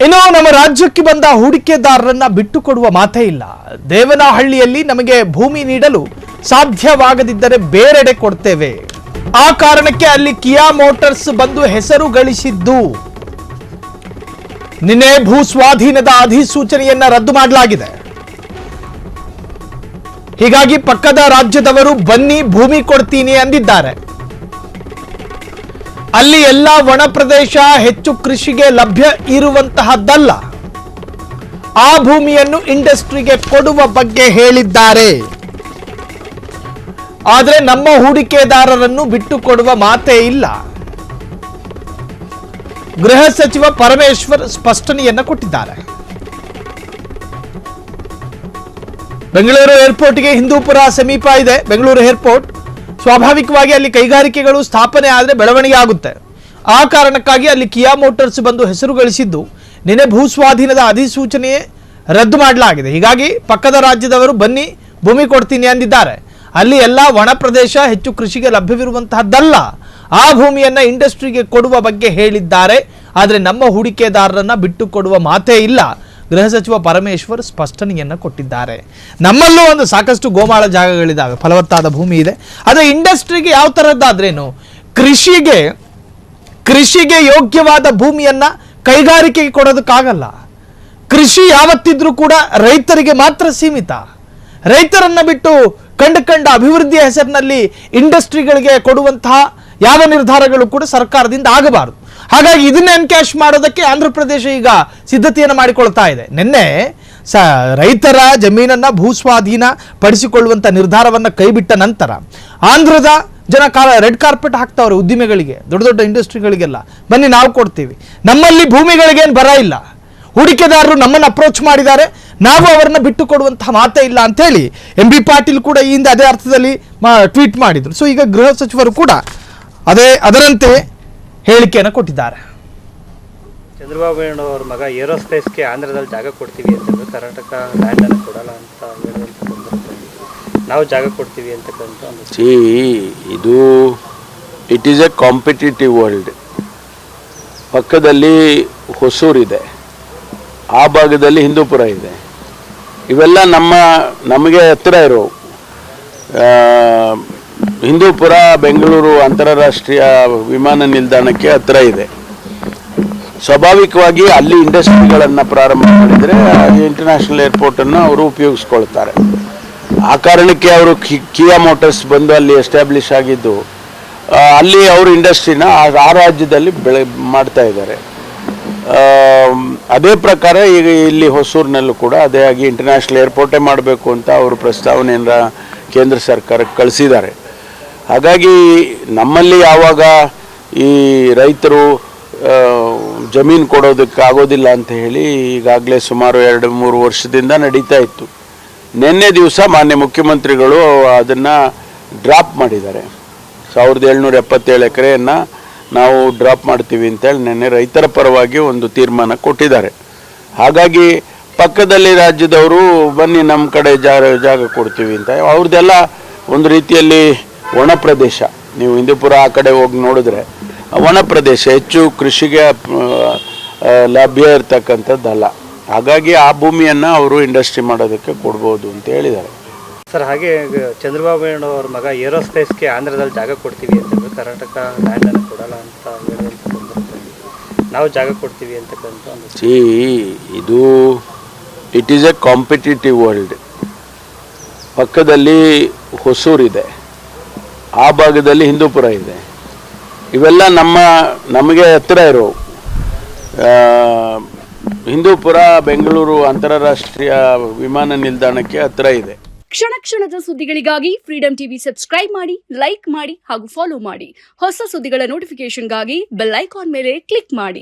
ಇನ್ನು ನಮ್ಮ ರಾಜ್ಯಕ್ಕೆ ಬಂದ ಹೂಡಿಕೆದಾರರನ್ನ ಬಿಟ್ಟುಕೊಡುವ ಮಾತೇ ಇಲ್ಲ. ದೇವನಹಳ್ಳಿಯಲ್ಲಿ ನಮಗೆ ಭೂಮಿ ನೀಡಲು ಸಾಧ್ಯವಾಗದಿದ್ದರೆ ಬೇರೆಡೆ ಕೊಡ್ತೇವೆ. ಆ ಕಾರಣಕ್ಕೆ ಅಲ್ಲಿ ಕಿಯಾ ಮೋಟಾರ್ಸ್ ಬಂದು ಹೆಸರು ಗಳಿಸಿದ್ದು. ನಿನ್ನೆ ಭೂ ಸ್ವಾಧೀನದ ಅಧಿಸೂಚನೆಯನ್ನ ರದ್ದು ಮಾಡಲಾಗಿದೆ. ಹೀಗಾಗಿ ಪಕ್ಕದ ರಾಜ್ಯದವರು ಬನ್ನಿ ಭೂಮಿ ಕೊಡ್ತೀನಿ ಅಂದಿದ್ದಾರೆ. ಅಲ್ಲಿ ಎಲ್ಲ ಒಣ ಪ್ರದೇಶ ಹೆಚ್ಚು ಕೃಷಿಗೆ ಲಭ್ಯ ಇರುವಂತಹದ್ದಲ್ಲ. ಆ ಭೂಮಿಯನ್ನು ಇಂಡಸ್ಟ್ರಿಗೆ ಕೊಡುವ ಬಗ್ಗೆ ಹೇಳಿದ್ದಾರೆ. ಆದರೆ ನಮ್ಮ ಹೂಡಿಕೆದಾರರನ್ನು ಬಿಟ್ಟು ಕೊಡುವ ಮಾತೇ ಇಲ್ಲ. ಗೃಹ ಸಚಿವ ಪರಮೇಶ್ವರ್ ಸ್ಪಷ್ಟನೆಯನ್ನ ಕೊಟ್ಟಿದ್ದಾರೆ. ಬೆಂಗಳೂರು ಏರ್ಪೋರ್ಟ್ಗೆ ಹಿಂದೂಪುರ ಸಮೀಪ ಇದೆ. ಬೆಂಗಳೂರು ಏರ್ಪೋರ್ಟ್ ಸ್ವಾಭಾವಿಕವಾಗಿ ಅಲ್ಲಿ ಕೈಗಾರಿಕೆಗಳು ಸ್ಥಾಪನೆ ಆದರೆ ಬೆಳವಣಿಗೆ ಆಗುತ್ತೆ. ಆ ಕಾರಣಕ್ಕಾಗಿ ಅಲ್ಲಿ ಕಿಯಾ ಮೋಟಾರ್ಸ್ ಬಂದು ಹೆಸರು ಗಳಿಸಿದ್ದು. ನಿನ್ನೆ ಭೂ ಸ್ವಾಧೀನದ ಅಧಿಸೂಚನೆ ರದ್ದು ಮಾಡಲಾಗಿದೆ. ಹೀಗಾಗಿ ಪಕ್ಕದ ರಾಜ್ಯದವರು ಬನ್ನಿ ಭೂಮಿ ಕೊಡ್ತೀನಿ ಅಂದಿದ್ದಾರೆ. ಅಲ್ಲಿ ಎಲ್ಲ ಒಣ ಪ್ರದೇಶ ಹೆಚ್ಚು ಕೃಷಿಗೆ ಲಭ್ಯವಿರುವಂತಹದ್ದಲ್ಲ. ಆ ಭೂಮಿಯನ್ನ ಇಂಡಸ್ಟ್ರಿಗೆ ಕೊಡುವ ಬಗ್ಗೆ ಹೇಳಿದ್ದಾರೆ. ಆದರೆ ನಮ್ಮ ಹೂಡಿಕೆದಾರರನ್ನ ಬಿಟ್ಟು ಕೊಡುವ ಮಾತೇ ಇಲ್ಲ. ಗೃಹ ಸಚಿವ ಪರಮೇಶ್ವರ್ ಸ್ಪಷ್ಟನೆಯನ್ನ ಕೊಟ್ಟಿದ್ದಾರೆ. ನಮ್ಮಲ್ಲೂ ಒಂದು ಸಾಕಷ್ಟು ಗೋಮಾಳ ಜಾಗಗಳಿದ್ದಾವೆ, ಫಲವತ್ತಾದ ಭೂಮಿ ಇದೆ. ಆದರೆ ಇಂಡಸ್ಟ್ರಿಗೆ ಯಾವ ತರದ್ದಾದ್ರೇನು, ಕೃಷಿಗೆ ಯೋಗ್ಯವಾದ ಭೂಮಿಯನ್ನ ಕೈಗಾರಿಕೆಗೆ ಕೊಡೋದಕ್ಕಾಗಲ್ಲ. ಕೃಷಿ ಯಾವತ್ತಿದ್ರೂ ಕೂಡ ರೈತರಿಗೆ ಮಾತ್ರ ಸೀಮಿತ. ರೈತರನ್ನ ಬಿಟ್ಟು ಕಂಡ ಅಭಿವೃದ್ಧಿಯ ಹೆಸರಿನಲ್ಲಿ ಇಂಡಸ್ಟ್ರಿಗಳಿಗೆ ಕೊಡುವಂತಹ ಯಾವ ನಿರ್ಧಾರಗಳು ಕೂಡ ಸರ್ಕಾರದಿಂದ ಆಗಬಾರದು. ಹಾಗಾಗಿ ಇದನ್ನ ಎನ್ಕ್ಯಾಶ್ ಮಾಡೋದಕ್ಕೆ ಆಂಧ್ರ ಪ್ರದೇಶ ಈಗ ಸಿದ್ಧತೆಯನ್ನು ಮಾಡಿಕೊಳ್ತಾ ಇದೆ. ನಿನ್ನೆ ರೈತರ ಜಮೀನನ್ನ ಭೂಸ್ವಾಧೀನ ಪಡಿಸಿಕೊಳ್ಳುವಂತ ನಿರ್ಧಾರವನ್ನ ಕೈಬಿಟ್ಟ ನಂತರ ಆಂಧ್ರದ ಜನ ರೆಡ್ ಕಾರ್ಪೆಟ್ ಹಾಕ್ತಾವ್ರೆ ಉದ್ದಿಮೆಗಳಿಗೆ, ದೊಡ್ಡ ದೊಡ್ಡ ಇಂಡಸ್ಟ್ರಿಗಳಿಗೆಲ್ಲ. ಬನ್ನಿ ನಾವು ಕೊಡ್ತೀವಿ. ನಮ್ಮಲ್ಲಿ ಭೂಮಿಗಳಿಗೇನು ಬರ ಇಲ್ಲ. ಹೂಡಿಕೆದಾರರು ನಮ್ಮನ್ನು ಅಪ್ರೋಚ್ ಮಾಡಿದ್ದಾರೆ, ನಾವು ಅವರನ್ನ ಬಿಟ್ಟು ಕೊಡುವಂತಹ ಮಾತೇ ಇಲ್ಲ ಅಂತ ಹೇಳಿ MB ಪಾಟೀಲ್ ಕೂಡ ಈ ಹಿಂದೆ ಅದೇ ಅರ್ಥದಲ್ಲಿ ಟ್ವೀಟ್ ಮಾಡಿದ್ರು. ಸೊ ಈಗ ಗೃಹ ಸಚಿವರು ಕೂಡ ಅದರಂತೆ ಹೇಳಿಕೆಯನ್ನು ಕೊಟ್ಟಿದ್ದಾರೆ. ಚಂದ್ರಬಾಬು ನಾಯ್ಡು ಅವರ ಮಗ ಏರೋಸ್ಪೇಸ್ಗೆ ಆಂಧ್ರದಲ್ಲಿ ಜಾಗ ಕೊಡ್ತೀವಿ ಅಂತಂದ್ರೆ ಕರ್ನಾಟಕ ಲ್ಯಾಂಡ್ ಅನ್ನು ಕೊಡಲ್ಲ ಅಂತ ಹೇಳುವಂಥ ಸಂದರ್ಭದಲ್ಲಿ ನಾವು ಜಾಗ ಕೊಡ್ತೀವಿ ಅಂತಕ್ಕಂಥ ಇದು it is A competitive world. ಪಕ್ಕದಲ್ಲಿ ಹೊಸೂರಿದೆ, ಆ ಭಾಗದಲ್ಲಿ ಹಿಂದೂಪುರ ಇದೆ. ಇವೆಲ್ಲ ನಮಗೆ ಹತ್ತಿರ ಇರೋ ಹಿಂದೂಪುರ ಬೆಂಗಳೂರು ಅಂತಾರಾಷ್ಟ್ರೀಯ ವಿಮಾನ ನಿಲ್ದಾಣಕ್ಕೆ ಹತ್ತಿರ ಇದೆ. ಸ್ವಾಭಾವಿಕವಾಗಿ ಅಲ್ಲಿ ಇಂಡಸ್ಟ್ರಿಗಳನ್ನು ಪ್ರಾರಂಭ ಮಾಡಿದರೆ ಇಂಟರ್ನ್ಯಾಷನಲ್ ಏರ್ಪೋರ್ಟನ್ನು ಅವರು ಉಪಯೋಗಿಸ್ಕೊಳ್ತಾರೆ. ಆ ಕಾರಣಕ್ಕೆ ಅವರು ಕಿಯಾ ಮೋಟಾರ್ಸ್ ಬಂದು ಅಲ್ಲಿ ಎಸ್ಟಾಬ್ಲಿಷ್ ಆಗಿದ್ದು, ಅಲ್ಲಿ ಅವರು ಇಂಡಸ್ಟ್ರಿನ ಆ ರಾಜ್ಯದಲ್ಲಿ ಮಾಡ್ತಾ ಇದ್ದಾರೆ. ಅದೇ ಪ್ರಕಾರ ಈಗ ಇಲ್ಲಿ ಹೊಸೂರಿನಲ್ಲೂ ಕೂಡ ಅದೇ ಆಗಿ ಇಂಟರ್ನ್ಯಾಷನಲ್ ಏರ್ಪೋರ್ಟೇ ಮಾಡಬೇಕು ಅಂತ ಅವರು ಪ್ರಸ್ತಾವನೆಯನ್ನು ಕೇಂದ್ರ ಸರ್ಕಾರಕ್ಕೆ ಕಳಿಸಿದ್ದಾರೆ. ಹಾಗಾಗಿ ನಮ್ಮಲ್ಲಿ ಯಾವಾಗ ಈ ರೈತರು ಜಮೀನು ಕೊಡೋದಕ್ಕೆ ಆಗೋದಿಲ್ಲ ಅಂತ ಹೇಳಿ ಈಗಾಗಲೇ ಸುಮಾರು 2-3 ವರ್ಷದಿಂದ ನಡೀತಾ ಇತ್ತು. ನಿನ್ನೆ ದಿವಸ ಮಾನ್ಯ ಮುಖ್ಯಮಂತ್ರಿಗಳು ಅದನ್ನು ಡ್ರಾಪ್ ಮಾಡಿದ್ದಾರೆ. 1777 ಎಕರೆಯನ್ನು ನಾವು ಡ್ರಾಪ್ ಮಾಡ್ತೀವಿ ಅಂತೇಳಿ ನಿನ್ನೆ ರೈತರ ಪರವಾಗಿ ಒಂದು ತೀರ್ಮಾನ ಕೊಟ್ಟಿದ್ದಾರೆ. ಹಾಗಾಗಿ ಪಕ್ಕದಲ್ಲಿ ರಾಜ್ಯದವರು ಬನ್ನಿ ನಮ್ಮ ಕಡೆ ಜಾಗ ಕೊಡ್ತೀವಿ ಅಂತ. ಅವ್ರದ್ದೆಲ್ಲ ಒಂದು ರೀತಿಯಲ್ಲಿ ಒಣ ಪ್ರದೇಶ. ನೀವು ಹಿಂದೂಪುರ ಆ ಕಡೆ ಹೋಗಿ ನೋಡಿದ್ರೆ ಒಣ ಪ್ರದೇಶ, ಹೆಚ್ಚು ಕೃಷಿಗೆ ಲಭ್ಯ ಇರ್ತಕ್ಕಂಥದ್ದಲ್ಲ. ಹಾಗಾಗಿ ಆ ಭೂಮಿಯನ್ನು ಅವರು ಇಂಡಸ್ಟ್ರಿ ಮಾಡೋದಕ್ಕೆ ಕೊಡ್ಬೋದು ಅಂತ ಹೇಳಿದ್ದಾರೆ. ಸರ್, ಹಾಗೆ ಚಂದ್ರಬಾಬು ನಾಯ್ಡು ಅವರ ಮಗ ಏರೋಸ್ಪೇಸ್ಗೆ ಆಂಧ್ರದಲ್ಲಿ ಜಾಗ ಕೊಡ್ತೀವಿ ಅಂತಂದ್ರೆ ಕರ್ನಾಟಕ ಲ್ಯಾಂಡ್ ಅನ್ನು ಕೊಡಲ್ಲ ಅಂತ ಹೇಳುವಂಥ ಸಂದರ್ಭದಲ್ಲಿ ನಾವು ಜಾಗ ಕೊಡ್ತೀವಿ ಅಂತಕ್ಕಂಥ ಇದು it is A competitive world. ಪಕ್ಕದಲ್ಲಿ ಹೊಸೂರಿದೆ, ಆ ಭಾಗದಲ್ಲಿ ಹಿಂದೂಪುರ ಇದೆ. ಇವೆಲ್ಲ ನಮಗೆ ಹತ್ತಿರ ಇರೋ ಹಿಂದೂಪುರ ಬೆಂಗಳೂರು ಅಂತಾರಾಷ್ಟ್ರೀಯ ವಿಮಾನ ನಿಲ್ದಾಣಕ್ಕೆ ಹತ್ತಿರ ಇದೆ. ಕ್ಷಣದ ಸುದ್ದಿಗಳಿಗಾಗಿ ಫ್ರೀಡಂ ಟಿವಿ ಸಬ್ಸ್ಕ್ರೈಬ್ ಮಾಡಿ, ಲೈಕ್ ಮಾಡಿ ಹಾಗೂ ಫಾಲೋ ಮಾಡಿ. ಹೊಸ ಸುದ್ದಿಗಳ ನೋಟಿಫಿಕೇಶನ್ಗಾಗಿ ಬೆಲ್ ಐಕಾನ್ ಮೇಲೆ ಕ್ಲಿಕ್ ಮಾಡಿ.